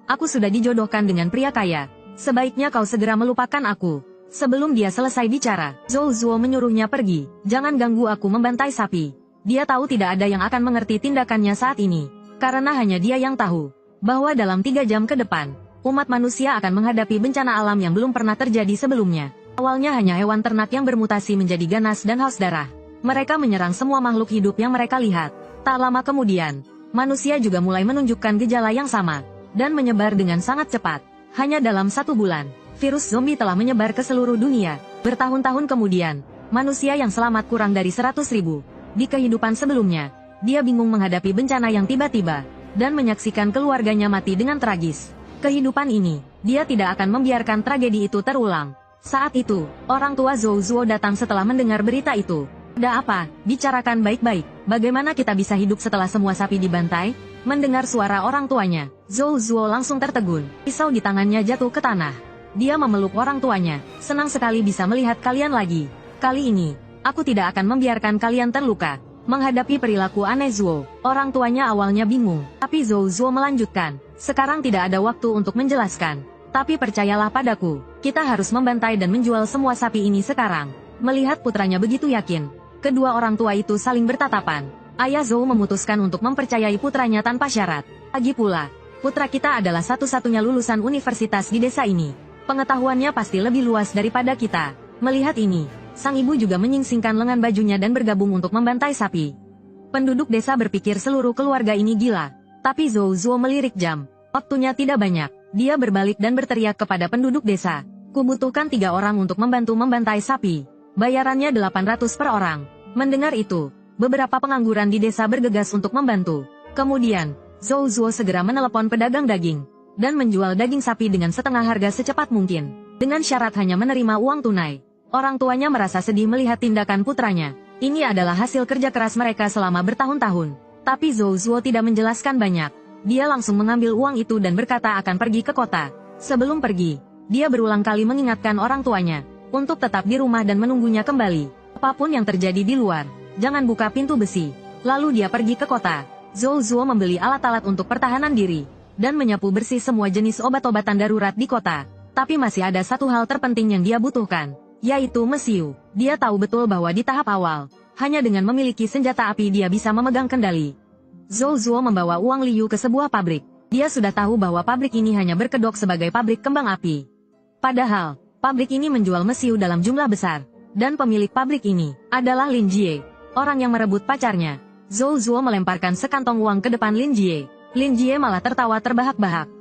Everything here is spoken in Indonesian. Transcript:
Aku sudah dijodohkan dengan pria kaya. Sebaiknya kau segera melupakan aku. Sebelum dia selesai bicara, Zhou Zuo menyuruhnya pergi. Jangan ganggu aku membantai sapi. Dia tahu tidak ada yang akan mengerti tindakannya saat ini. Karena hanya dia yang tahu bahwa dalam 3 jam ke depan, umat manusia akan menghadapi bencana alam yang belum pernah terjadi sebelumnya. Awalnya hanya hewan ternak yang bermutasi menjadi ganas dan haus darah. Mereka menyerang semua makhluk hidup yang mereka lihat. Tak lama kemudian, manusia juga mulai menunjukkan gejala yang sama, dan menyebar dengan sangat cepat. Hanya dalam 1 bulan, virus zombie telah menyebar ke seluruh dunia. Bertahun-tahun kemudian, manusia yang selamat kurang dari 100.000. Di kehidupan sebelumnya, dia bingung menghadapi bencana yang tiba-tiba, dan menyaksikan keluarganya mati dengan tragis. Kehidupan ini, dia tidak akan membiarkan tragedi itu terulang. Saat itu, orang tua Zhou Zuo datang setelah mendengar berita itu. Ada apa? Bicarakan baik-baik. Bagaimana kita bisa hidup setelah semua sapi dibantai? Mendengar suara orang tuanya, Zhou Zuo langsung tertegun. Pisau di tangannya jatuh ke tanah. Dia memeluk orang tuanya. Senang sekali bisa melihat kalian lagi. Kali ini, aku tidak akan membiarkan kalian terluka. Menghadapi perilaku aneh Zuo, orang tuanya awalnya bingung. Tapi Zhou Zuo melanjutkan. Sekarang tidak ada waktu untuk menjelaskan. Tapi percayalah padaku, kita harus membantai dan menjual semua sapi ini sekarang. Melihat putranya begitu yakin, kedua orang tua itu saling bertatapan. Ayah Zhou memutuskan untuk mempercayai putranya tanpa syarat. Lagi pula, putra kita adalah satu-satunya lulusan universitas di desa ini. Pengetahuannya pasti lebih luas daripada kita. Melihat ini, sang ibu juga menyingsingkan lengan bajunya dan bergabung untuk membantai sapi. Penduduk desa berpikir seluruh keluarga ini gila. Tapi Zhou Zuo melirik jam. Waktunya tidak banyak. Dia berbalik dan berteriak kepada penduduk desa. Kubutuhkan 3 orang untuk membantu membantai sapi. Bayarannya 800 per orang. Mendengar itu, beberapa pengangguran di desa bergegas untuk membantu. Kemudian, Zhou Zuo segera menelepon pedagang daging, dan menjual daging sapi dengan setengah harga secepat mungkin. Dengan syarat hanya menerima uang tunai. Orang tuanya merasa sedih melihat tindakan putranya. Ini adalah hasil kerja keras mereka selama bertahun-tahun. Tapi Zhou Zuo tidak menjelaskan banyak. Dia langsung mengambil uang itu dan berkata akan pergi ke kota. Sebelum pergi, dia berulang kali mengingatkan orang tuanya untuk tetap di rumah dan menunggunya kembali. Apapun yang terjadi di luar, jangan buka pintu besi. Lalu dia pergi ke kota. Zhou Zuo membeli alat-alat untuk pertahanan diri, dan menyapu bersih semua jenis obat-obatan darurat di kota. Tapi masih ada satu hal terpenting yang dia butuhkan, yaitu mesiu. Dia tahu betul bahwa di tahap awal, hanya dengan memiliki senjata api dia bisa memegang kendali. Zhou Zuo membawa uang Liu ke sebuah pabrik. Dia sudah tahu bahwa pabrik ini hanya berkedok sebagai pabrik kembang api. Padahal, pabrik ini menjual mesiu dalam jumlah besar. Dan pemilik pabrik ini adalah Lin Jie, orang yang merebut pacarnya. Zhou Zuo melemparkan sekantong uang ke depan Lin Jie. Lin Jie malah tertawa terbahak-bahak.